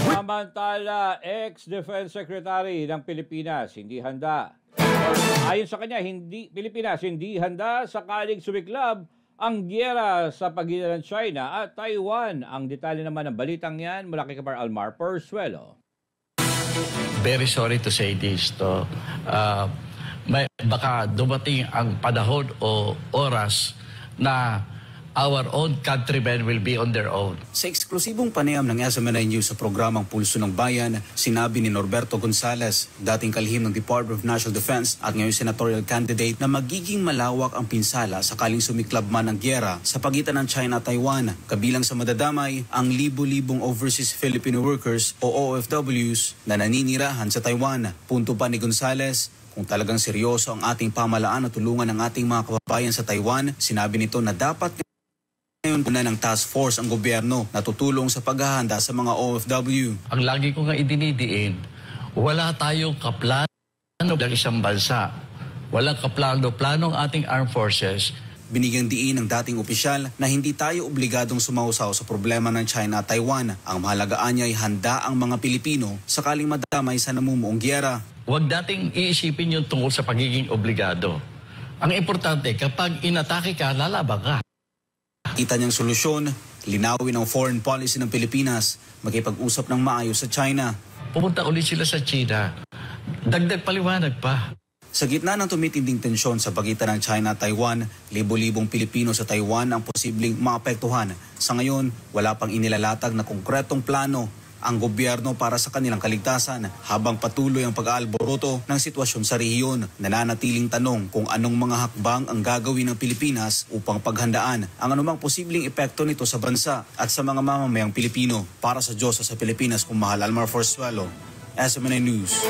Samantala, ex-Defense Secretary ng Pilipinas hindi handa. Ayon sa kanya, Pilipinas hindi handa sakaling sumiklab ang giyera sa pagitan ng China at Taiwan. Ang detalye naman ng balitang yan mula kay Kapar Almar Persuelo. Very sorry to say this. Baka dumating ang panahon o oras na our own countrymen will be on their own. Sa eksklusibong panayam ng SMNI News sa programang Pulso ng Bayan, sinabi ni Norberto Gonzales, dating kalihim ng Department of National Defense at ngayon senatorial candidate, na magiging malawak ang pinsala sakaling sumiklab man ang gyera sa pagitan ng China at Taiwan. Kabilang sa madadamay ang libo-libong overseas Filipino workers o OFWs na naninirahan sa Taiwan. Punto pa ni Gonzales, kung talagang seryoso ang ating pamalaan at tulungan ng ating mga kababayan sa Taiwan, sinabi nito na dapat ngayon na ng task force ang gobyerno na tutulong sa paghahanda sa mga OFW. Ang lagi ko nga idinidiin, wala tayong kaplano ng isang bansa. Walang kaplano-plano ang ating armed forces. Binigyang diin ng dating opisyal na hindi tayo obligadong sumausaw sa problema ng China at Taiwan. Ang mahalagaan niya ay handa ang mga Pilipino sakaling madamay sa namumuong gyera. Huwag dating iisipin yung tungkol sa pagiging obligado. Ang importante, kapag inatake ka, lalaban ka. Kita niyang solusyon, linawin ang foreign policy ng Pilipinas, makipag-usap ng maayos sa China. Pumunta ulit sila sa China. Dagdag paliwanag pa. Sa gitna ng tumitinding tensyon sa pagitan ng China at Taiwan, libo-libong Pilipino sa Taiwan ang posibleng maapektuhan. Sa ngayon, wala pang inilalatag na konkretong plano ang gobyerno para sa kanilang kaligtasan habang patuloy ang pag-aalboroto ng sitwasyon sa rehiyon. Nananatiling tanong kung anong mga hakbang ang gagawin ng Pilipinas upang paghandaan ang anumang posibleng epekto nito sa bansa at sa mga mamamayang Pilipino. Para sa Diyos sa Pilipinas, kung mahal Almar Forzuelo, SMNI News.